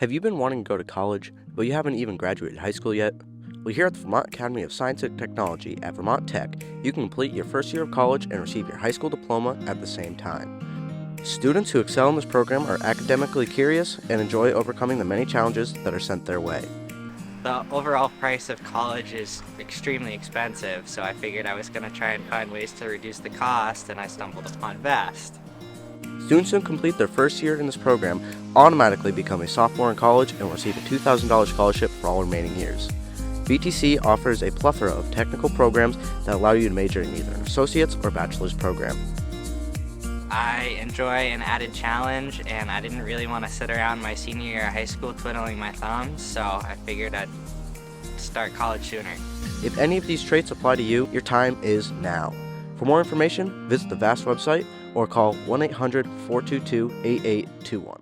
Have you been wanting to go to college, but you haven't even graduated high school yet? Well, here at the Vermont Academy of Science and Technology at Vermont Tech, you can complete your first year of college and receive your high school diploma at the same time. Students who excel in this program are academically curious and enjoy overcoming the many challenges that are sent their way. The overall price of college is extremely expensive, so I figured I was going to try and find ways to reduce the cost, and I stumbled upon VEST. Students who complete their first year in this program automatically become a sophomore in college and will receive a $2,000 scholarship for all remaining years. VTC offers a plethora of technical programs that allow you to major in either an associate's or bachelor's program. I enjoy an added challenge, and I didn't really want to sit around my senior year of high school twiddling my thumbs, so I figured I'd start college sooner. If any of these traits apply to you, your time is now. For more information, visit the VAST website or call 1-800-422-8821.